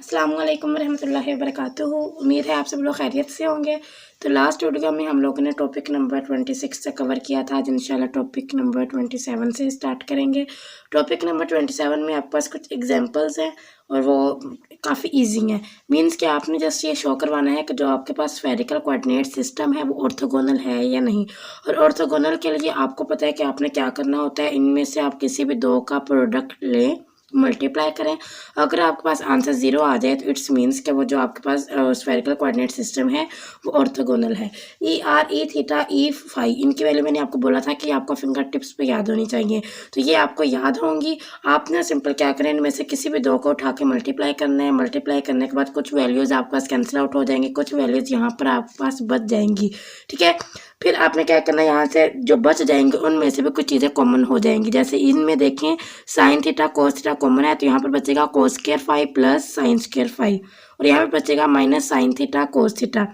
अस्सलामुअलैकुम रहमतुल्लाहि व बरकातुहू। उम्मीद है आप सब लोग खैरियत से होंगे। तो लास्ट वीडियो में हम लोगों ने टॉपिक नंबर 26 से कवर किया था। आज इंशाल्लाह टॉपिक नंबर 27 से स्टार्ट करेंगे। टॉपिक नंबर 27 में आपके पास कुछ एग्जांपल्स हैं और वो काफ़ी इजी हैं। मींस कि आपने जस्ट ये शो करवाना है कि जो आपके पास स्फेरिकल कोऑर्डिनेट सिस्टम है वो ऑर्थोगोनल है या नहीं। और ऑर्थोगोनल के लिए आपको पता है कि आपने क्या करना होता है। इनमें से आप किसी भी दो का प्रोडक्ट लें, मल्टीप्लाई करें। अगर आपके पास आंसर 0 आ जाए तो इट्स मीन्स कि वो जो आपके पास स्फेरिकल कोऑर्डिनेट सिस्टम है वो ऑर्थोगोनल है। ई r, e theta, e phi, इनकी वैल्यू मैंने आपको बोला था कि आपको फिंगर टिप्स पे याद होनी चाहिए। तो ये आपको याद होंगी। आपने सिंपल क्या करें, इनमें से किसी भी दो को उठा के मल्टीप्लाई करना है। मल्टीप्लाई करने के बाद कुछ वैल्यूज़ आपके पास कैंसिल आउट हो जाएंगी, कुछ वैल्यूज़ यहाँ पर आपके पास बच जाएंगी। ठीक है, फिर आपने क्या करना है, यहाँ से जो बच जाएंगे उनमें से भी कुछ चीज़ें कॉमन हो जाएंगी। जैसे इनमें देखें sine theta cos theta common है, तो यहाँ पर बचेगा cos square phi plus sine square phi, और यहाँ पर बचेगा minus sine theta cos theta.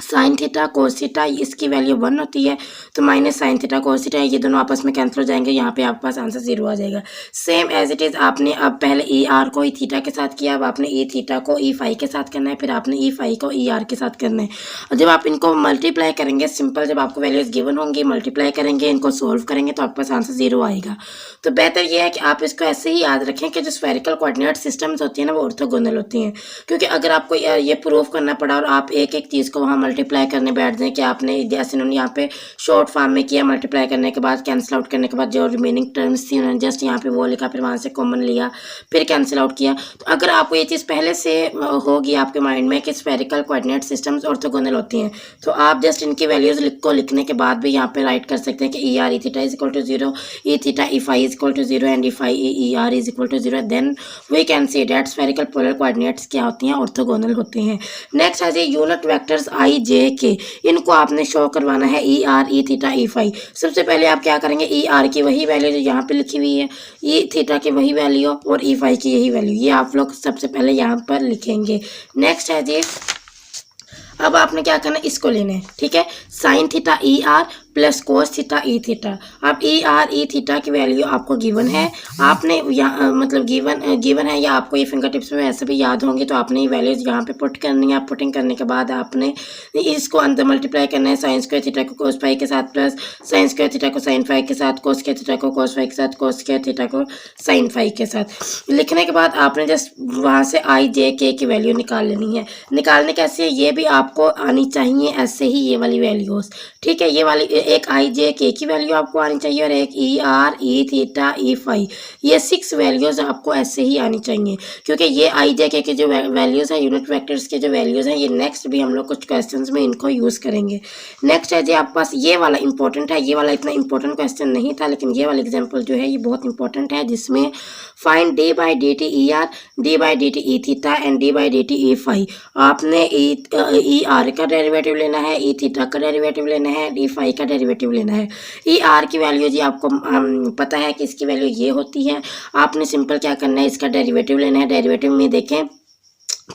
Sine theta cos theta इसकी वैल्यू 1 होती है, तो माइनस साइन थीटा कोस थीटा ये दोनों आपस में कैंसिल हो जाएंगे। यहाँ पे आपके पास आंसर 0 आ जाएगा। सेम एज इट इज़ आपने अब पहले ई आर को ई थीटा के साथ किया, अब आपने ई थीटा को ई फाई के साथ करना है, फिर आपने ई फाई को ई आर के साथ करना है। और जब आप इनको मल्टीप्लाई करेंगे, सिंपल जब आपको वैल्यूज गिवन होंगी, मल्टीप्लाई करेंगे, इनको सोल्व करेंगे तो आपके पास आंसर 0 आएगा। तो बेहतर यह है कि आप इसको ऐसे ही याद रखें कि जो स्फेरिकल कोऑर्डिनेट सिस्टम्स होती हैं ना वो ऑर्थोगोनल होती हैं। क्योंकि अगर आपको ये प्रूफ करना पड़ा और आप एक एक चीज़ को वहाँ मल्टीप्लाई करने बैठ जाएं कि आपने जैसे उन्होंने यहाँ पे शॉर्ट फॉर्म में किया, मल्टीप्लाई करने के बाद कैंसिल आउट करने के बाद जो रिमेनिंग टर्म्स थी उन्होंने जस्ट यहाँ पे वो लिखा, फिर वहाँ से कॉमन लिया, फिर कैंसिल आउट किया। तो अगर आपको ये चीज़ पहले से होगी आपके माइंड में कि स्फेरिकल कोऑर्डिनेट सिस्टम्स ऑर्थोगोनल होती हैं, तो आप जस्ट इनकी वैल्यूज लिखने के बाद भी यहाँ पे राइट कर सकते हैं कि e r e theta is equal to 0, e theta e phi is equal to 0 and e phi e r is equal to 0। Then we can see that spherical polar coordinates क्या होती हैं, orthogonal होते हैं। Next है जी unit vectors आई जे के, इनको आपने show करवाना है ई r e theta e phi. सबसे पहले आप क्या करेंगे, ई आर की वही वैल्यू जो यहाँ पे लिखी हुई है, ई थीटा की वही वैल्यू और ई फाई की यही वैल्यू, ये आप लोग सबसे पहले यहाँ पर लिखेंगे। नेक्स्ट है जी, अब आपने क्या करना है, इसको लेना है। ठीक है, sine theta E R plus cos theta E theta. अब ई आर ई थीटा की वैल्यू आपको गिवन है, आपने यहाँ मतलब गिवन है या आपको ये फिंगर टिप्स में ऐसे भी याद होंगे, तो आपने ये वैल्यूज यहाँ पे पुट करनी है। पुटिंग करने के बाद आपने इसको अंदर मल्टीप्लाई करना है, साइन स्क्वायर थीटा को कोस फाई के साथ प्लस साइन स्क्वायर थीटा को साइन फाई के साथ, कोस स्क्वायर थीटा को कोस फाई के साथ, कोस स्क्वायर थीटा को साइन फाई के साथ। लिखने के बाद आपने जस्ट वहाँ से आई जे के की वैल्यू निकाल लेनी है। निकालने कैसे है, ये भी आपको आनी चाहिए ऐसे ही, ये वाली वैल्यूज। ठीक है, ये वाली एक आई जे के की वैल्यू आपको आनी चाहिए और एक ई r e theta e phi, ये 6 वैल्यूज आपको ऐसे ही आनी चाहिए। क्योंकि ये आई जे के जो वैल्यूज हैं, यूनिट वेक्टर्स के जो वैल्यूज हैं, ये नेक्स्ट भी हम लोग कुछ क्वेश्चंस में इनको यूज करेंगे। नेक्स्ट है जी आपके पास ये वाला इंपॉर्टेंट है, ये वाला इतना इंपॉर्टेंट क्वेश्चन नहीं था, लेकिन ये वाला एग्जाम्पल जो है ये बहुत इंपॉर्टेंट है, जिसमें find d by d t e r, d by d t e theta and d by d t e phi. आपने ई आर का डेरिवेटिव लेना है, ई थीटा का डेरिवेटिव लेना है, डी फाई का डेरिवेटिव लेना है। ई आर की वैल्यू जी आपको पता है कि इसकी वैल्यू ये होती है। आपने सिंपल क्या करना है, इसका डेरिवेटिव लेना है। डेरिवेटिव में देखें,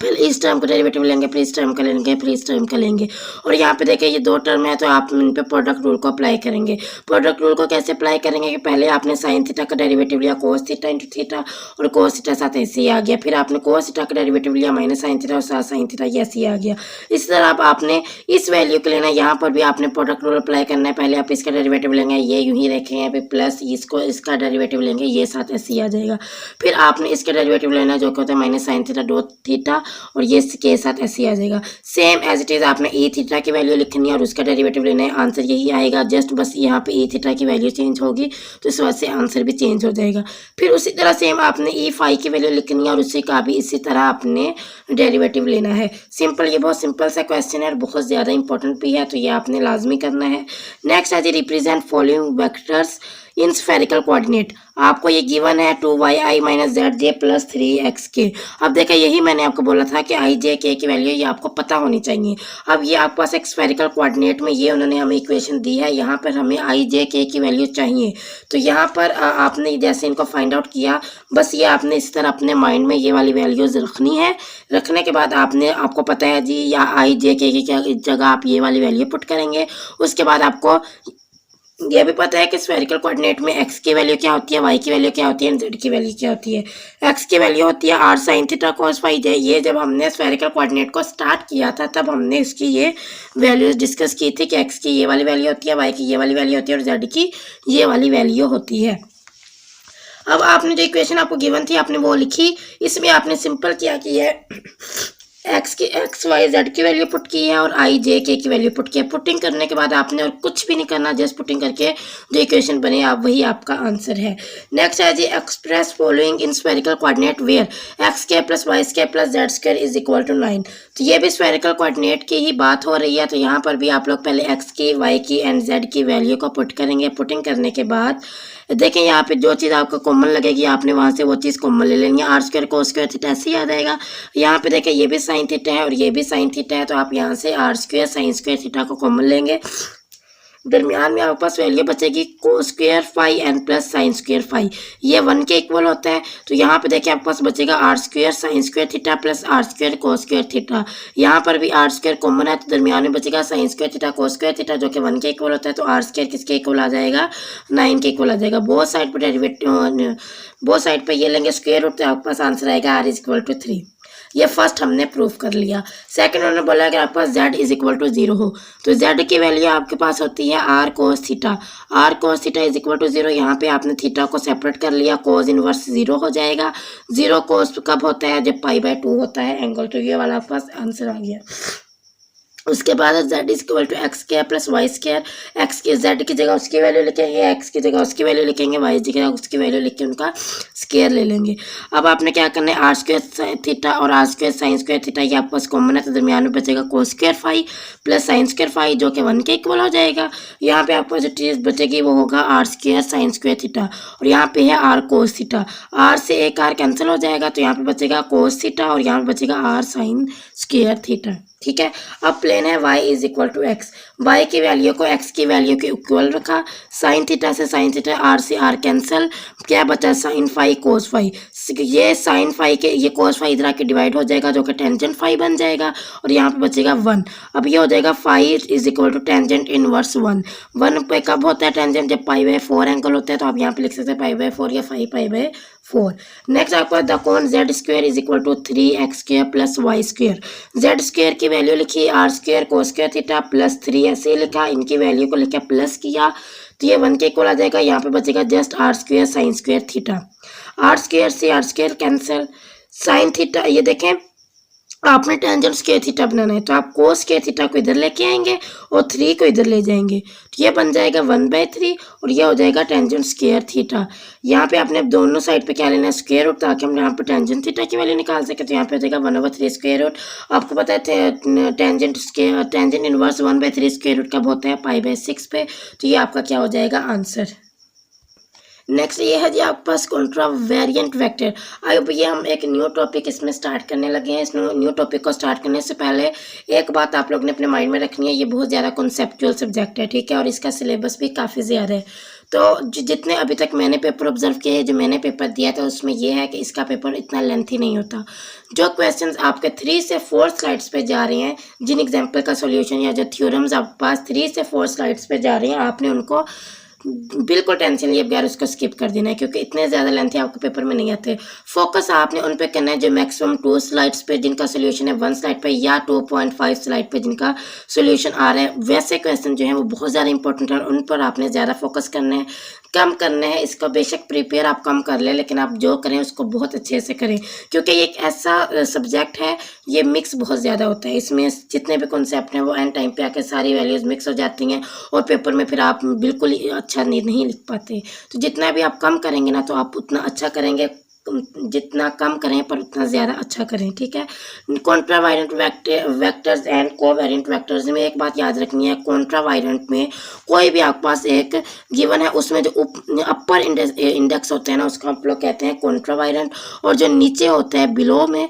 फिर इस टर्म का डेरिवेटिव लेंगे, फिर इस टर्म का लेंगे, फिर इस टर्म का लेंगे, और यहाँ पे देखिए ये दो टर्म है तो आप इन पे प्रोडक्ट रूल को अप्लाई करेंगे। प्रोडक्ट रूल को कैसे अप्लाई करेंगे कि पहले आपने साइन थीटा का डेरिवेटिव लिया कोस थीटा इंटू थीटा, और कोस थीटा साथ ऐसे ही आ गया। फिर आपने कोस थीटा का डेरिवेटिव लिया माइनस साइन थीटा और साथ साइन थीटा, ये ऐसे ही आ गया। इस तरह आपने इस वैल्यू को लेना है, यहाँ पर भी आपने प्रोडक्ट रूल अप्लाई करना है। पहले आप इसका डेरिवेटिव लेंगे, ये यूँ ही रखेंगे, फिर प्लस इसका डेरिवेटिव लेंगे, ये साथ ऐसे ही आ जाएगा। फिर आपने इसका डेरिवेटिव लेना है जो कि होता है minus sine theta dot theta, और ये के साथ ऐसे आ जाएगा। सेम एज इट इज आपने ई थीटा की वैल्यू लिखनी है और उसका डेरिवेटिव लेना है, आंसर यही आएगा। जस्ट बस यहाँ पे ई थीटा की वैल्यू चेंज होगी तो इस वजह से आंसर भी चेंज हो जाएगा। फिर उसी तरह सेम आपने ई फाई की वैल्यू लिखनी है और उसी का भी इसी तरह आपने डेरिवेटिव लेना है। सिंपल, ये बहुत सिंपल सा क्वेश्चन है और बहुत ज़्यादा इंपॉर्टेंट भी है, तो ये आपने लाजमी करना है। नेक्स्ट है जी represent following vectors in spherical coordinate. आपको ये गिवन है 2yi minus Z J plus 3x के। अब देखा, यही मैंने आपको बोला था कि आई जे के की वैल्यू ये आपको पता होनी चाहिए। अब ये आपके पास एक स्फेरिकल कोऑर्डिनेट में ये उन्होंने हमें इक्वेशन दी है, यहाँ पर हमें आई जे के की वैल्यू चाहिए। तो यहाँ पर आपने जैसे इनको फाइंड आउट किया, बस ये आपने इस तरह अपने माइंड में ये वाली वैल्यूज रखनी है। रखने के बाद आपको पता है जी या आई जे के की जगह आप ये वाली वैल्यू पुट करेंगे। उसके बाद आपको ये भी पता है कि स्फेरिकल कोऑर्डिनेट में एक्स की वैल्यू क्या होती है, वाई की वैल्यू क्या होती है, जेड की वैल्यू क्या होती है। एक्स की वैल्यू होती है R sine theta cos phi J. ये जब हमने स्फेरिकल कोऑर्डिनेट को स्टार्ट किया था तब हमने इसकी ये वैल्यूज डिस्कस की थी कि एक्स की ये वाली वैल्यू होती है, वाई की ये वाली वैल्यू होती है और जेड की ये वाली वैल्यू होती है। अब आपने जो इक्वेशन आपको गिवन थी आपने वो लिखी, इसमें आपने सिंपल किया कि ये एक्स वाई जेड की वैल्यू पुट की है और आई जे के की वैल्यू पुट की है। पुटिंग करने के बाद आपने और कुछ भी नहीं करना, जस्ट पुटिंग करके जो इक्वेशन बने आप वही आपका आंसर है। नेक्स्ट है जी express following in spherical coordinate where X के plus Y square plus Z square is equal to 9। तो ये भी स्फेरिकल कोऑर्डिनेट की ही बात हो रही है। तो यहाँ पर भी आप लोग पहले एक्स की, वाई की एंड जेड की वैल्यू को पुट करेंगे। पुटिंग करने के बाद देखें यहाँ पे जो चीज़ आपको कॉमन लगेगी आपने वहाँ से वो चीज़ कॉमन ले लेनी है। आर स्क्वायर को स्क्वायर थीटा ऐसे ही याद आएगा। यहाँ पे देखें ये भी साइन थीटा है और ये भी साइन थीटा है, तो आप यहाँ से are square sine square theta को कॉमन लेंगे। दरमियान में आपके पास वैल्यू बचेगी cos square phi and plus sine square phi, ये 1 के इक्वल होता है। तो यहाँ पे देखिए आपके पास बचेगा r square sine square theta plus r square cos square theta. यहाँ पर भी आर स्क्वायर कॉमन है तो दरमियान में बचेगा sign square theta cos square theta जो कि 1 के इक्वल होता है। तो आर स्क्वायर किसके इक्वल आ जाएगा, 9 के इक्वल आ जाएगा। बोथ साइड पर डेरिवेटिव, बोथ साइड पर ये लेंगे स्क्वायर रूट, तो आपके पास आंसर आएगा आर इज इक्वल टू 3। ये फर्स्ट हमने प्रूफ कर लिया। सेकंड उन्होंने बोला कि आपके पास z इज इक्वल टू 0 हो, तो z की वैल्यू आपके पास होती है r cos theta. r cos theta is equal to 0। यहाँ पे आपने थीटा को सेपरेट कर लिया, कोस इनवर्स 0 हो जाएगा। 0 कोस कब होता है, जब पाई/2 होता है एंगल। तो ये वाला आपके पास आंसर आ गया। उसके बाद z is equal to x square plus Y square. X की z की जगह उसकी वैल्यू लिखेंगे, एक्स की जगह उसकी वैल्यू लिखेंगे, वाई की जगह उसकी वैल्यू लिख के उनका स्क्वायर ले लेंगे। अब आपने क्या करना है, आर स्क्वायर थीटा और r square sine square theta ये आपके पास कॉमन है, तो दरमियान में बचेगा cos square phi plus sine square phi जो कि 1 के इक्वल हो जाएगा। यहाँ पे आपको जो चीज़ बचेगी वो होगा r square sine square theta और यहाँ पे है आर कोस थीटा। आर से एक आर कैंसिल हो जाएगा तो यहाँ पे बचेगा कोस थीटा और यहाँ पे बचेगा आर साइन स्क्वायर थीटा। ठीक है। अब प्लेन है y is equal to x, y की वैल्यू को x की वैल्यू के इक्वल रखा। साइन थीटा से साइन थीटा, आर से आर कैंसिल, क्या बचा साइन फाई कोस फाई। ये साइन फाई के ये कोस फाई इधर आके डिवाइड हो जाएगा जो कि टेंजेंट फाई बन जाएगा और यहाँ पे बचेगा 1। अब ये हो जाएगा phi is equal to tangent inverse 1। 1 पे कब होता है टेंजेंट, जब पाई/4 एंगल होता है। तो आप यहाँ पे लिख सकते हैं पाई/4 या फाई पाई/4। नेक्स्ट आपका the cone z square is equal to 3x square plus Y square. Z square की वैल्यू लिखी r square cos square theta plus 3 ऐसे लिखा, इनकी वैल्यू को लिखा प्लस किया तो ये 1 के इक्वल आ जाएगा। यहाँ पे बचेगा just R square sine square theta. R square से are square cancel, sine theta ये देखें आपने टेंजेंट स्क्वायर थीटा बनाना है तो आप कोस स्क्वायर थीटा को इधर लेके आएंगे और 3 को इधर ले जाएंगे तो ये बन जाएगा 1/3 और ये हो जाएगा टेंजेंट स्क्वायर थीटा। यहाँ पे आपने दोनों साइड पे क्या लेना है, स्क्वायर रूट, ताकि हम यहाँ पे टेंजेंट थीटा की वैल्यू निकाल सके। तो यहाँ पे हो जाएगा 1/3 स्क्वायर रूट। आपको पता है टेंजेंट इनवर्स 1/3 स्क्वायर रूट कब होता है, पाई/6 पे। तो ये आपका क्या हो जाएगा आंसर। नेक्स्ट ये है जी आपके पास कॉन्ट्रावेरिएंट वेक्टर। अब ये हम एक न्यू टॉपिक इसमें स्टार्ट करने लगे हैं। इस न्यू टॉपिक को स्टार्ट करने से पहले एक बात आप लोग ने अपने माइंड में रखनी है, ये बहुत ज़्यादा कॉन्सेप्चुअल सब्जेक्ट है, ठीक है, और इसका सिलेबस भी काफ़ी ज़्यादा है। तो जितने अभी तक मैंने पेपर ऑब्जर्व किए, जो मैंने पेपर दिया था उसमें ये है कि इसका पेपर इतना लेंथी नहीं होता। जो क्वेश्चंस आपके 3 से 4 स्लाइड्स पे जा रहे हैं, जिन एग्जाम्पल का सोल्यूशन या जो थ्योरम्स आपके पास 3 से 4 स्लाइड्स पे जा रहे हैं, आपने उनको बिल्कुल टेंशन लिए बगैर उसको स्किप कर देना है, क्योंकि इतने ज़्यादा लेंथ आपके पेपर में नहीं आते। फोकस आपने उन पे करना है जो मैक्सिमम 2 स्लाइड्स पे जिनका सोल्यूशन है 1 स्लाइड पे या 2.5 स्लाइड पे जिनका सोल्यूशन आ रहा है। वैसे क्वेश्चन जो है वो बहुत ज़्यादा इंपॉर्टेंट है, उन पर आपने ज़्यादा फोकस करना है, कम करना है। इसका बेशक प्रिपेयर आप कम कर लें, लेकिन आप जो करें उसको बहुत अच्छे से करें, क्योंकि ये एक ऐसा सब्जेक्ट है, ये मिक्स बहुत ज़्यादा होता है। इसमें जितने भी कॉन्सेप्ट हैं वो एंड टाइम पे आके सारी वैल्यूज़ मिक्स हो जाती हैं और पेपर में फिर आप बिल्कुल अच्छा नहीं लिख पाते। तो जितना भी आप कम करेंगे ना तो आप उतना अच्छा करेंगे, जितना कम करें पर उतना ज़्यादा अच्छा करें, ठीक है। कॉन्ट्रावायलेंट वेक्टर्स एंड कोवेरिएंट वेक्टर्स में एक बात याद रखनी है, कॉन्ट्रावायलेंट में कोई भी आपके पास एक गिवन है उसमें जो अपर इंडेक्स होते हैं ना उसको आप लोग कहते हैं कॉन्ट्रावायलेंट, और जो नीचे होता है बिलो में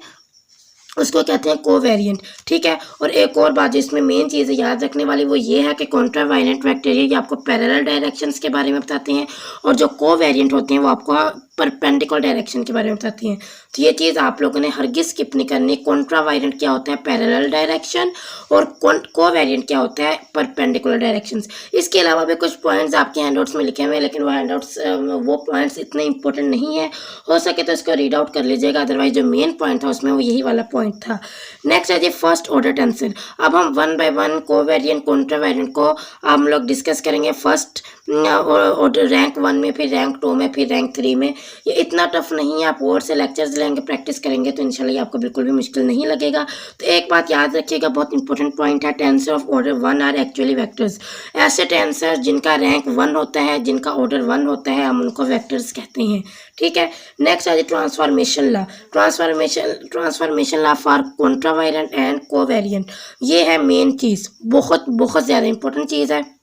उसको कहते हैं कोवेरिएंट, ठीक है। और एक और बात जो इसमें मेन चीज़ याद रखने वाली वो ये है कि कॉन्ट्रावायलेंट वेक्टर ये आपको पैरेलल डायरेक्शंस के बारे में बताते हैं और जो कोवेरिएंट होते हैं वो आपको परपेंडिकुलर डायरेक्शन के बारे में बताती हैं। तो ये चीज़ आप लोगों ने हरगिज़ स्किप नहीं करनी। कॉन्ट्रावायलेंट क्या होता है, पैरेलल डायरेक्शन, और कोवेरिएंट क्या होता है, परपेंडिकुलर डायरेक्शंस। इसके अलावा भी कुछ पॉइंट्स आपके हैंडआउट्स में लिखे हुए हैं, लेकिन वो हैंडआउट्स वो पॉइंट्स इतने इंपॉर्टेंट नहीं है, हो सके तो इसको रीड आउट कर लीजिएगा, अदरवाइज जो मेन पॉइंट था उसमें वो यही वाला पॉइंट था। नेक्स्ट है जी फर्स्ट ऑर्डर टेंसर। अब हम वन बाय वन कोवेरिएंट कॉन्ट्रावेरिएंट को हम लोग डिस्कस करेंगे। फर्स्ट ऑर्डर रैंक 1 में, फिर रैंक 2 में, फिर रैंक 3 में। ये इतना टफ नहीं है, आप और से लेक्चर्स लेंगे, प्रैक्टिस करेंगे तो इंशाल्लाह ये आपको बिल्कुल भी मुश्किल नहीं लगेगा। तो एक बात याद रखिएगा, बहुत इंपॉर्टेंट पॉइंट है, tensor of order 1 are actually vectors. ऐसे टेंसर जिनका रैंक 1 होता है, जिनका ऑर्डर 1 होता है, हम उनको वेक्टर्स कहते हैं। ठीक है, नेक्स्ट है transformation law. Transformation law for contravariant and covariant. ये है मेन चीज़, बहुत बहुत ज़्यादा इंपॉर्टेंट चीज़ है।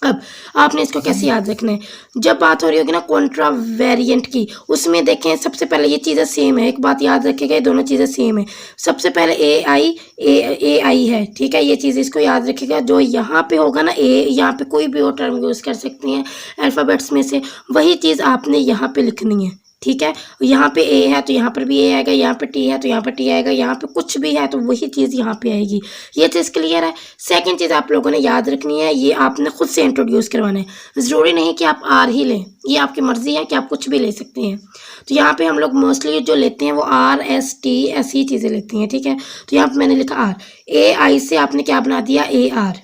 अब आपने इसको कैसे याद रखना है, जब बात हो रही होगी ना कॉन्ट्रावेरिएंट की, उसमें देखें सबसे पहले ये चीज़ें सेम है। एक बात याद रखिएगा, ये दोनों चीज़ें सेम है। सबसे पहले ए आई है, ठीक है, ये चीज़ इसको याद रखिएगा। जो यहाँ पे होगा ना ए, यहाँ पे कोई भी और टर्म यूज़ कर सकते हैं अल्फ़ाबेट्स में से, वही चीज़ आपने यहाँ पे लिखनी है। ठीक है, यहाँ पे ए है तो यहाँ पर भी ए आएगा, यहाँ पे टी है तो यहाँ पर टी आएगा, यहाँ पे कुछ भी है तो वही चीज़ यहाँ पे आएगी। ये चीज़ क्लियर है। सेकंड चीज़ आप लोगों ने याद रखनी है, ये आपने खुद से इंट्रोड्यूस करवाना है। ज़रूरी नहीं कि आप आर ही लें, ये आपकी मर्ज़ी है कि आप कुछ भी ले सकते हैं। तो यहाँ पे हम लोग मोस्टली जो लेते हैं वो आर एस टी ऐसी चीज़ें लेती हैं। ठीक है, तो यहाँ पर मैंने लिखा आर, ए आई से आपने क्या बना दिया, ए आर।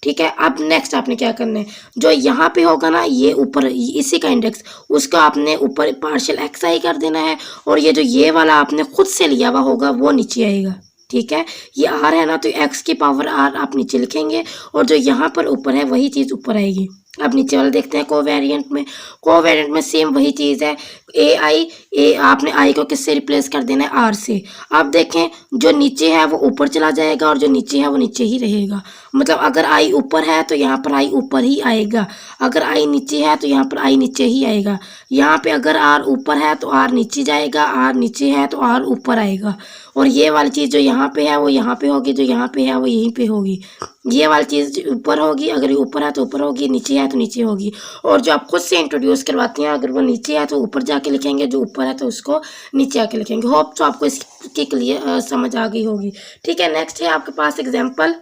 ठीक है, अब नेक्स्ट आपने क्या करना है, जो यहाँ पे होगा ना ये ऊपर इसी का इंडेक्स, उसका आपने ऊपर पार्शियल एक्स आई कर देना है, और ये जो ये वाला आपने खुद से लिया हुआ होगा वो नीचे आएगा। ठीक है, ये आर है ना, तो एक्स की पावर आर आप नीचे लिखेंगे, और जो यहाँ पर ऊपर है वही चीज़ ऊपर आएगी। अब नीचे वाला देखते हैं कोवेरिएंट में सेम वही चीज़ है। ए आपने आई को किससे रिप्लेस कर देना है, आर से। अब देखें जो नीचे है वो ऊपर चला जाएगा, और जो नीचे है वो नीचे ही रहेगा। मतलब अगर आई ऊपर है तो यहाँ पर आई ऊपर ही आएगा, अगर आई नीचे है तो यहाँ पर आई नीचे ही आएगा। यहाँ पे अगर आर ऊपर है तो आर नीचे जाएगा, आर नीचे है तो आर ऊपर आएगा। और ये वाली चीज़ जो यहाँ पे है वो यहाँ पे होगी, जो यहाँ पे है वो यहीं पे होगी। ये वाली चीज़ ऊपर होगी, अगर ये ऊपर है तो ऊपर होगी, नीचे है तो नीचे होगी। और जो आप खुद से इंट्रोड्यूस करवाती हैं, अगर वो नीचे है तो ऊपर जाके लिखेंगे, जो ऊपर है तो उसको नीचे आके लिखेंगे। होप तो आपको इसकी क्लियर समझ आ गई होगी। ठीक है, नेक्स्ट है आपके पास एग्जाम्पल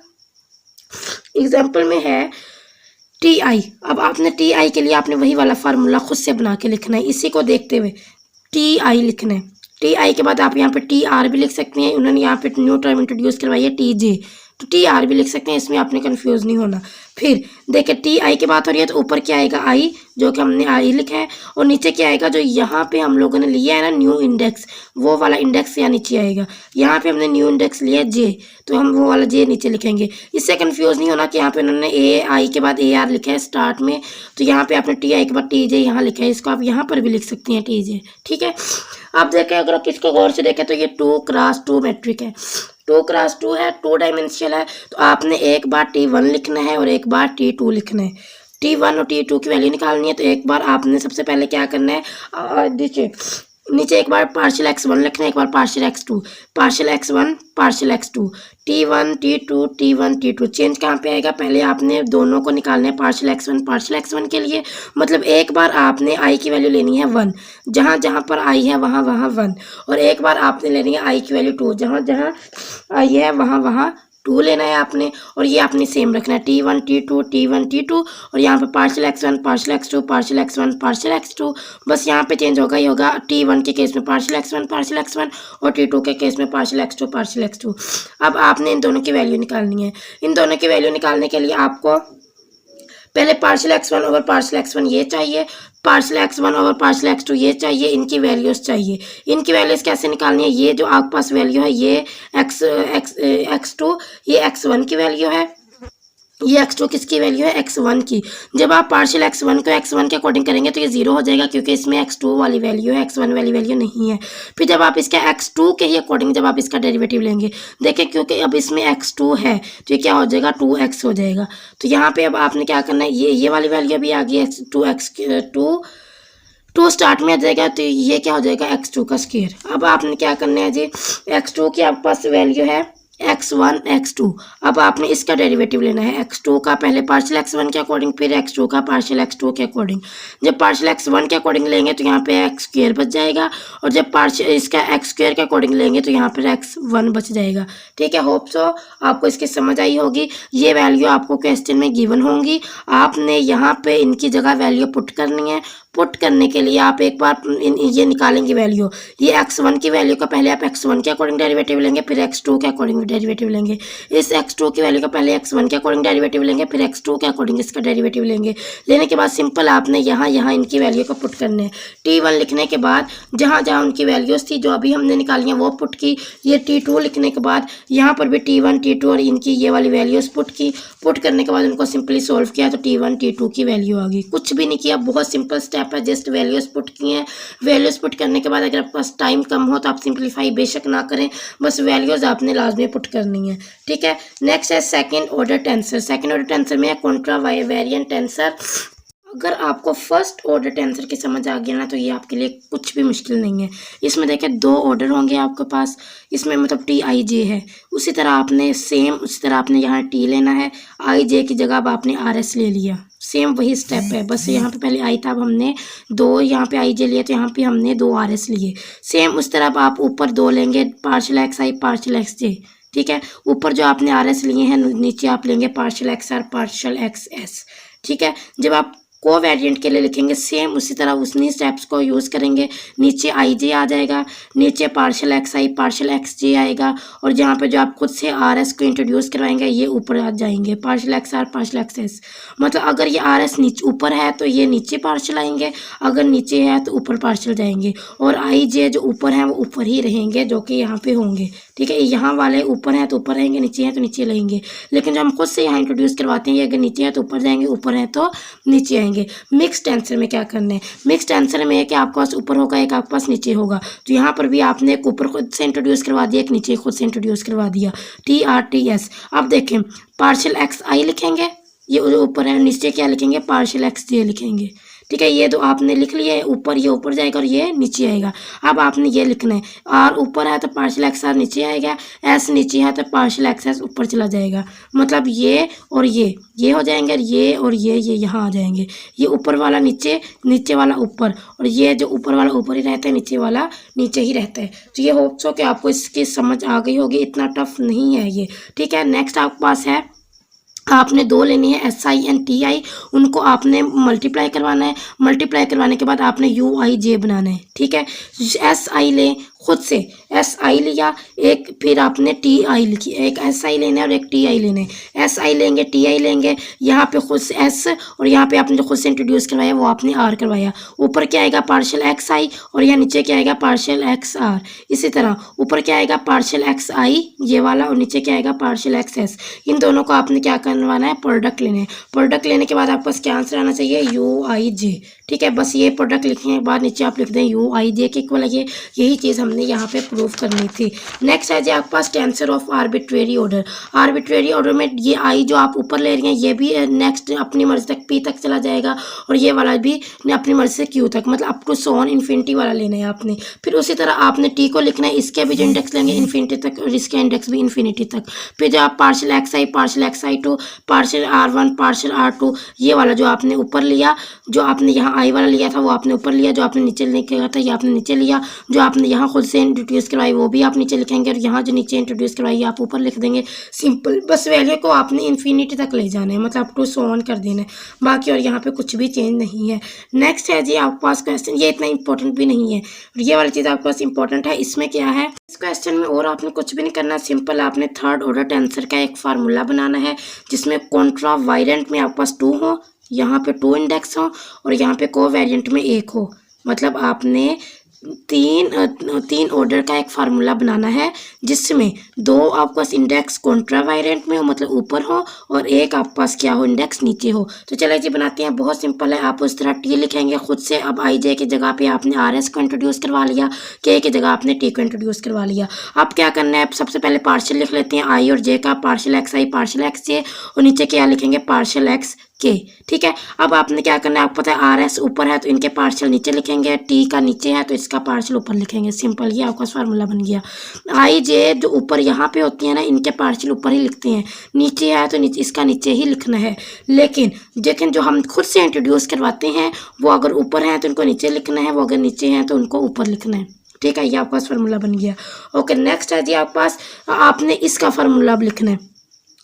में है टी आई। अब आपने टी आई के लिए आपने वही वाला फार्मूला खुद से बना के लिखना है, इसी को देखते हुए टी आई लिखना है। टी आई के बाद आप यहाँ पे टी आर भी लिख सकते हैं, उन्होंने यहाँ पे न्यू टर्म इंट्रोड्यूस करवाई है टी जे, तो टी आर भी लिख सकते हैं, इसमें आपने कंफ्यूज नहीं होना। फिर देखिए टी आई की बात हो रही है तो ऊपर क्या आएगा, आई, जो कि हमने आई लिखा है, और नीचे क्या आएगा, जो यहाँ पे हम लोगों ने लिया है ना न्यू इंडेक्स, वो वाला इंडेक्स यहाँ नीचे आएगा। यहाँ पे हमने न्यू इंडेक्स लिया जे, तो हम वो वाला जे नीचे लिखेंगे। इससे कंफ्यूज नहीं होना कि यहाँ पे उन्होंने ए आई के बाद ए आर लिखा है स्टार्ट में, तो यहाँ पे आपने टी आई के बाद टी जे यहाँ लिखा है, इसको आप यहाँ पर भी लिख सकती हैं टी जे। ठीक है, आप देखें, अगर आप इसको गौर से देखें तो ये 2x2 मैट्रिक है, 2x2 है, 2 डायमेंशनल है। तो आपने एक बार T1 लिखना है और एक बार T2 लिखना है। T1 और T2 की वैल्यू निकालनी है, तो एक बार आपने सबसे पहले क्या करना है, नीचे एक बार पार्शियल x1 लिखना है, एक बार partial x2, partial x1 partial x2, T1 T2 T1 T2। Change कहाँ पे आएगा, पहले आपने दोनों को निकालना है पार्शियल x1 के लिए। मतलब एक बार आपने i की वैल्यू लेनी है 1, जहाँ जहाँ पर i है वहाँ वहाँ 1, और एक बार आपने लेनी है i की वैल्यू 2, जहाँ जहाँ i है वहाँ वहाँ 2 लेना है आपने। और ये आपने सेम रखना है T1 T2 और यहाँ पे partial x1 partial x2 partial x1 partial x2। बस यहाँ पे चेंज होगा ही होगा, T1 के केस में पार्शियल x1 और T2 के केस में पार्शियल x2। अब आपने इन दोनों की वैल्यू निकालनी है। इन दोनों की वैल्यू निकालने के लिए आपको पहले partial x1 over partial x1 ये चाहिए, partial x1 over partial x2 ये चाहिए, इनकी वैल्यूज चाहिए। इनकी वैल्यूज कैसे निकालनी है, ये जो आपके पास वैल्यू है ये x2 ये x1 की वैल्यू है, ये x2 किसकी वैल्यू है, x1 की। जब आप पार्शियल x1 को x1 के अकॉर्डिंग करेंगे तो ये 0 हो जाएगा, क्योंकि इसमें x2 वाली वैल्यू है, x1 वाली वैल्यू नहीं है। फिर जब आप इसका x2 के ही अकॉर्डिंग जब आप इसका डेरिवेटिव लेंगे, देखिए क्योंकि अब इसमें x2 है तो ये क्या हो जाएगा, 2x हो जाएगा। तो यहाँ पे अब आपने क्या करना है, ये वाली वैल्यू अभी आ गई 2 स्टार्ट में आ जाएगा, तो ये क्या हो जाएगा, x2 का स्क्वायर। अब आपने क्या करना है जी, x2 की आपके पास वैल्यू है x1 x2। अब आपने इसका डेरिवेटिव लेना है x2 का, पहले पार्शियल x1 के अकॉर्डिंग, फिर x2 का पार्शियल x2 के अकॉर्डिंग। जब पार्शियल x1 के अकॉर्डिंग लेंगे तो यहाँ पे एक्स स्क्वेयर बच जाएगा, और जब पार्शियल इसका एक्स स्क्वेयर के अकॉर्डिंग लेंगे तो यहाँ पर x1 बच जाएगा। ठीक है, होप सो आपको इसकी समझ आई होगी। ये वैल्यू आपको क्वेश्चन में गिवन होंगी, आपने यहाँ पे इनकी जगह वैल्यू पुट करनी है। पुट करने के लिए आप एक बार ये निकालेंगे वैल्यू, ये x1 की वैल्यू का पहले आप x1 के अकॉर्डिंग डेरिवेटिव लेंगे, फिर x2 के अकॉर्डिंग डेरिवेटिव लेंगे। इस x2 की वैल्यू का पहले x1 के अकॉर्डिंग डेरिवेटिव लेंगे, फिर x2 के अकॉर्डिंग इसका डेरिवेटिव लेंगे। लेने के बाद सिंपल आपने यहाँ इनकी वैल्यू को पुट करने हैं। t1 लिखने के बाद जहाँ उनकी वैल्यूज थी जो अभी हमने निकाली हैं वो पुट की। ये t2 लिखने के बाद यहाँ पर भी t1 t2 और इनकी ये वाली वैल्यूज पुट की। पुट करने के बाद उनको सिंपली सोल्व किया तो t1 t2 की वैल्यू आ गई। कुछ भी नहीं किया, बहुत सिंपल स्टेप है, जस्ट वैल्यूज पुट किए हैं। वैल्यूज पुट करने के बाद अगर आपके पास टाइम कम हो तो आप सिंप्लीफाई बेशक ना करें, बस वैल्यूज आपने लाजमी पुट करनी है। ठीक है, नेक्स्ट है second order tensor. Second order tensor में है कॉन्ट्रा वेरिएंट टेंसर। अगर आपको फर्स्ट ऑर्डर टेंसर की समझ आ गया ना तो ये आपके लिए कुछ भी मुश्किल नहीं है। इसमें देखें 2 ऑर्डर होंगे आपके पास, इसमें मतलब टी आई जे है। उसी तरह आपने यहाँ टी लेना है, आई जे की जगह अब आपने आर एस ले लिया। सेम वही स्टेप है, बस यहाँ पे पहले आई था, अब हमने 2 यहाँ पे आई जे लिए तो यहाँ पे हमने 2 आर एस लिए। सेम उस तरह आप ऊपर 2 लेंगे, पार्शियल एक्स आई पार्शियल एक्स जे। ठीक है, ऊपर जो आपने आर एस लिए हैं नीचे आप लेंगे partial x r partial x s. ठीक है, जब आप को वेरिएंट के लिए लिखेंगे सेम उसी तरह उन्हीं स्टेप्स को यूज़ करेंगे। नीचे आई जे आ जाएगा, नीचे पार्शियल एक्स आई पार्शियल एक्स जे आएगा, और जहाँ पे जो आप खुद से आर एस को इंट्रोड्यूस करवाएंगे ये ऊपर आ जाएंगे partial x r partial x s. मतलब अगर ये आर एस नीचे ऊपर है तो ये नीचे पार्शियल आएंगे, अगर नीचे है तो ऊपर पार्शियल जाएंगे, और आई जे जो ऊपर है वो ऊपर ही रहेंगे जो कि यहाँ पे होंगे। ठीक है, यहाँ वाले ऊपर है तो ऊपर रहेंगे, नीचे है तो नीचे रहेंगे। लेकिन जो हम खुद से यहाँ इंट्रोड्यूस करवाते हैं ये अगर नीचे है तो ऊपर जाएंगे, ऊपर है तो नीचे आएंगे। मिक्स टेंसर में क्या करना है, मिक्स टेंसर में है कि आपके पास ऊपर होगा एक आपके पास नीचे होगा, तो यहाँ पर भी आपने एक ऊपर खुद से इंट्रोड्यूस करवा दिया, एक नीचे खुद से इंट्रोड्यूस करवा दिया, टी आर टी एस। अब देखें पार्शियल एक्स आई लिखेंगे, ये ऊपर है, नीचे क्या लिखेंगे पार्शियल एक्स जे लिखेंगे। ठीक है, ये तो आपने लिख लिया है, ऊपर ये ऊपर जाएगा और ये नीचे आएगा। अब आपने ये लिखना है, आर ऊपर है तो पार्शियल एक्स आर नीचे आएगा, एस नीचे है तो पार्शियल एक्स एस ऊपर चला जाएगा। मतलब ये और ये हो जाएंगे, और ये यहाँ आ जाएंगे। ये ऊपर वाला नीचे, नीचे वाला ऊपर, और ये जो ऊपर वाला ऊपर ही रहता है, नीचे वाला नीचे ही रहता है। तो ये होप सो कि आपको इसकी समझ आ गई होगी, इतना टफ नहीं है ये। ठीक है, नेक्स्ट आपके पास है, आपने 2 लेनी है S I and T I, उनको आपने मल्टीप्लाई करवाना है। मल्टीप्लाई करवाने के बाद आपने यू आई जे बनाना है। ठीक है, एस आई लें खुद से, एस आई लिया, एक फिर आपने टी आई लिखी, एक एस आई लेना है और एक टी आई लेना है। एस आई लेंगे टी आई लेंगे, यहाँ पे खुद से एस और यहाँ पे आपने जो खुद से इंट्रोड्यूस करवाया वो आपने आर करवाया। ऊपर क्या आएगा पार्शियल एक्स आई और यहाँ नीचे क्या आएगा पार्शियल एक्स आर। इसी तरह ऊपर क्या आएगा पार्शियल एक्स आई ये वाला, और नीचे क्या आएगा पार्शियल एक्स एस। इन दोनों को आपने क्या करवाना है प्रोडक्ट लेना है। प्रोडक्ट लेने के बाद आपके पास क्या आंसर आना चाहिए यू आई जे। ठीक है, बस ये प्रोडक्ट लिखने के बाद नीचे आप लिख दें यू आई जे के इक्वल है। यही चीज़ हमने यहाँ पे प्रूव करनी थी। नेक्स्ट है जी आपके पास tensor of arbitrary order. Arbitrary order में ये आई जो आप ऊपर ले रही हैं ये भी नेक्स्ट अपनी मर्जी तक पी तक चला जाएगा, और ये वाला भी अपनी मर्जी से क्यू तक, मतलब अप टू सोन इन्फिनिटी वाला लेना है आपने। फिर उसी तरह आपने टी को लिखना है, इसके भी जो इंडेक्स लेंगे इन्फिनिटी तक और इसके इंडेक्स भी इन्फिनिटी तक। फिर जो आप partial x i two partial r one partial r two, ये वाला जो आपने ऊपर लिया, जो आपने यहाँ आई वाला लिया था वो आपने ऊपर लिया, जो आपने नीचे लिखा था ये आपने नीचे लिया, जो आपने यहाँ खुद से इंट्रोड्यूस करवाई वो भी आप नीचे लिखेंगे, और यहाँ जो नीचे इंट्रोड्यूस करवाई आप ऊपर लिख देंगे। सिंपल, बस वैल्यू को आपने इन्फिनिटी तक ले जाना है, मतलब अप टू सो ऑन कर देना है बाकी, और यहाँ पे कुछ भी चेंज नहीं है। नेक्स्ट है जी आपके पास क्वेश्चन, ये इतना इंपॉर्टेंट भी नहीं है, ये वाली चीज़ आपके पास इंपॉर्टेंट है। इसमें क्या है, इस क्वेश्चन में और आपने कुछ भी नहीं करना, सिंपल आपने थर्ड ऑर्डर टेंसर का एक फार्मूला बनाना है जिसमें कॉन्ट्रा वायरेंट में आपके पास 2 हो, यहाँ पे 2 इंडेक्स हो, और यहाँ पे को वेरिएंट में 1 हो। मतलब आपने तीन ऑर्डर का एक फार्मूला बनाना है जिसमें 2 आपके पास इंडेक्स कॉन्ट्रा वायरेंट में हो, मतलब ऊपर हो, और एक आपके पास क्या हो इंडेक्स नीचे हो। तो चलिए जी बनाते हैं, बहुत सिंपल है। आप उस तरह टी लिखेंगे खुद से। अब आई जे की जगह पे आपने आर एस को इंट्रोड्यूस करवा लिया, के की जगह आपने टी को इंट्रोड्यूस करवा लिया। अब क्या करना है, सबसे पहले पार्शियल लिख लेते हैं आई और जे का, पार्शियल एक्स आई पार्शियल एक्स जे, और नीचे क्या लिखेंगे पार्शियल एक्स के। ठीक है, अब आपने क्या करना है, आपको पता है आर एस ऊपर है तो इनके पार्शियल नीचे लिखेंगे, टी का नीचे है तो इसका पार्शियल ऊपर लिखेंगे। सिंपल, ये आपका फार्मूला बन गया। आई जे जो ऊपर यहाँ पे होती है ना, इनके पार्शियल ऊपर ही लिखते हैं, नीचे है तो नीचे इसका नीचे ही लिखना है। लेकिन जो हम खुद से इंट्रोड्यूस करवाते हैं वो अगर ऊपर हैं तो इनको नीचे लिखना है, वो अगर नीचे हैं तो उनको ऊपर लिखना है। ठीक है, ये आपका फार्मूला बन गया। ओके, नेक्स्ट है जी आपके पास, आपने इसका फार्मूला अब लिखना है।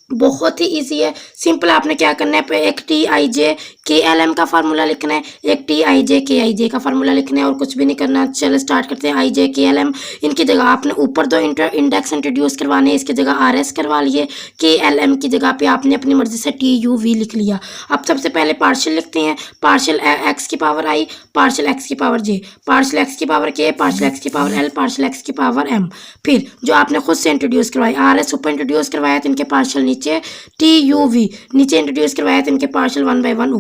बहुत ही इजी है, सिंपल। आपने क्या करना है, एक टी आई जे के एल एम का फार्मूला लिखना है, एक टी आई जे के आई जे का फार्मूला लिखना है, और कुछ भी नहीं करना। चलो स्टार्ट करते हैं। आई जे के एल एम, इनकी जगह आपने ऊपर दो इंडेक्स इंट्रोड्यूस करवाने हैं, इसकी जगह आर एस करवा लिए। के एल एम की जगह पे आपने अपनी मर्जी से टी यू वी लिख लिया। अब सबसे पहले पार्शियल लिखते हैं, पार्शियल एक्स की पावर आई, पार्शियल एक्स की पावर जे, पार्शियल एक्स की पावर के, पार्शियल एक्स की पावर एल, पार्शियल एक्स की पावर एम। फिर जो आपने खुद से इंट्रोड्यूस करवाई, आर एस ऊपर इंट्रोड्यूस करवाया तो इनके पार्शियल नीचे, टी यू वी नीचे इंट्रोड्यूस करवाया तो इनके पार्शियल 1 बाय 1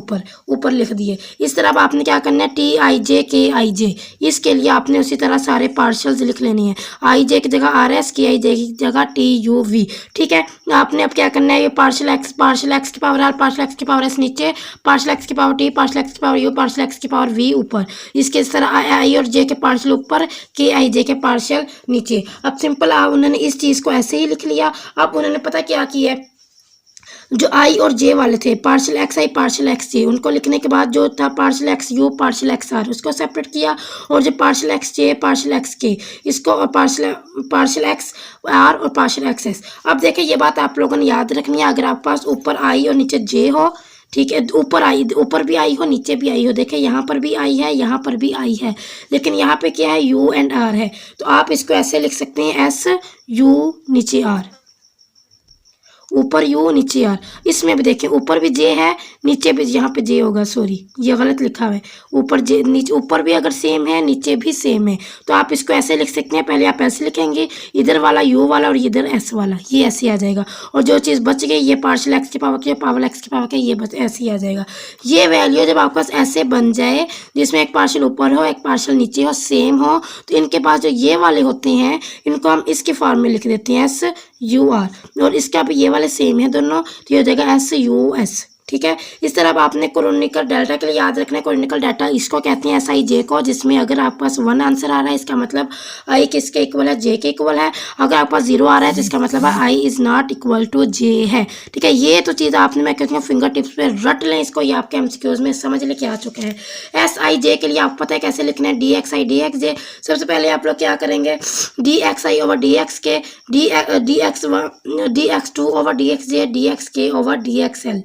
ऊपर लिख दिए। इस तरह अब आपने क्या करना है, टी आई जे के आई जे, इसके लिए आपने उसी तरह सारे पार्शियल्स लिख लेने हैं। आई जे की जगह आर एस, के आई जे की जगह टी यू वी। ठीक है, आपने अब क्या करना है, ये पार्शियल एक्स की पावर आर, पार्शियल एक्स की पावर एस नीचे, पार्शियल एक्स की पावर टी, पार्शियल एक्स की पावर यू, पार्शियल एक्स की पावर वी ऊपर। इसके इस तरह आई और जे के पार्शियल ऊपर, के आई जे के पार्शियल नीचे। अब सिंपल उन्होंने इस चीज़ को ऐसे ही लिख लिया। अब उन्होंने पता क्या किया है, जो आई और जे वाले थे, पार्शियल एक्स आई पार्शियल एक्स जे, उनको लिखने के बाद जो था partial x u partial x r, उसको सेपरेट किया। और जो partial x j partial x k, इसको पार्शियल एक्स आर और पार्शियल एक्स एस। अब देखिए ये बात आप लोगों ने याद रखनी है, अगर आपके पास ऊपर आई और नीचे जे हो, ठीक है, ऊपर भी आई हो नीचे भी आई हो, देखिए यहाँ पर भी आई है यहाँ पर भी आई है, लेकिन यहाँ पे क्या है, यू एंड आर है, तो आप इसको ऐसे लिख सकते हैं, एस यू नीचे आर, ऊपर यू नीचे आर। इसमें भी देखें ऊपर भी जे है नीचे भी, यहाँ पे जे होगा, सॉरी ये गलत लिखा हुआ है, ऊपर जे नीचे, ऊपर भी अगर सेम है नीचे भी सेम है, तो आप इसको ऐसे लिख सकते हैं। पहले आप ऐसे लिखेंगे, इधर वाला यू वाला और इधर एस वाला, ये ऐसे आ जाएगा। और जो चीज़ बच गई, ये पार्शियल एक्स की पावर की, पावर एक्स की पावर का, ये बच ऐसे ही आ जाएगा। ये वैल्यू जब आपके पास ऐसे बन जाए, जिसमें एक पार्शियल ऊपर हो एक पार्शियल नीचे हो, सेम हो, तो इनके पास जो ये वाले होते हैं, इनको हम इसके फॉर्म में लिख देते हैं, एस यू आर, और इसका भी ये वाले सेम है दोनों, तो ये हो जाएगा एस यू एस। ठीक है, इस तरह अब आपने कोरोनिकल डेल्टा के लिए याद रखना है, कोरोनिकल डेल्टा इसको कहते हैं एस आई जे को, जिसमें अगर आपके पास 1 आंसर आ रहा है इसका मतलब आई किसके इक्वल है, जे के इक्वल है। अगर आपके पास 0 आ रहा है तो इसका मतलब है I is not equal to जे है। ठीक है, ये तो चीज़ आपने, मैं कहती हूँ फिंगर टिप्स पे रट लें इसको, ये आपके एमसीक्यूज में समझ लेके आ चुका है। एस आई जे के लिए आपको पता है कैसे लिखना है, D X I D X J. सबसे पहले आप लोग क्या करेंगे, D X I over D X K, D X two over D X J, D X K over D X L,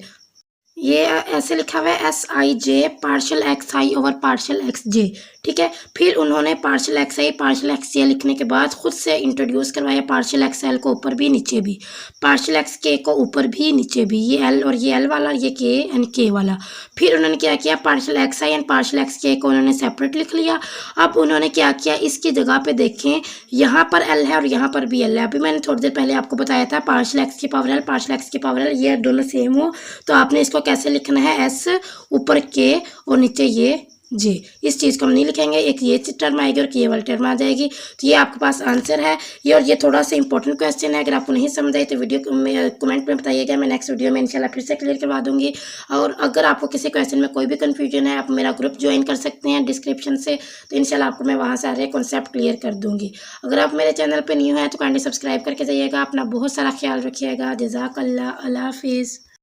ये ऐसे लिखा हुआ है, S I J partial x I over partial x J. ठीक है, फिर उन्होंने partial x आई partial x J लिखने के बाद खुद से इंट्रोड्यूस करवाया पार्शियल एक्स एल को ऊपर भी नीचे भी, पार्शियल एक्स के को ऊपर भी नीचे भी, ये एल और ये एल वाला, ये के एंड के वाला। फिर उन्होंने क्या किया, partial x I and partial x के को उन्होंने सेपरेट लिख लिया। अब उन्होंने क्या किया, इसकी जगह पे देखें, यहाँ पर एल है और यहाँ पर भी एल है। अभी मैंने थोड़ी देर पहले आपको बताया था पार्शियल एक्स की पावर एल पार्शियल एक्स की पावर एल, ये दोनों सेम हो, तो आपने इसको कैसे लिखना है, एस ऊपर के और नीचे ये जे। इस चीज़ को हम नहीं लिखेंगे, एक ये टर्म आएगी और ये वाली टर्म आ जाएगी। तो ये आपके पास आंसर है ये, और ये थोड़ा सा इंपॉर्टेंट क्वेश्चन है, अगर आपको नहीं समझ आई तो वीडियो में कमेंट में बताइएगा, मैं नेक्स्ट वीडियो में इंशाल्लाह फिर से क्लियर करवा दूंगी। और अगर आपको किसी क्वेश्चन में कोई भी कन्फ्यूजन है, आप मेरा ग्रुप ज्वाइन कर सकते हैं डिस्क्रिप्शन से, तो इंशाल्लाह आपको मैं वहाँ सारे कॉन्सेप्ट क्लियर कर दूँगी। अगर आप मेरे चैनल पर न्यू हैं तो काइंडली सब्सक्राइब करके जाइएगा। अपना बहुत सारा ख्याल रखिएगा। जज़ाकल्लाह, अल्लाह हाफिज़।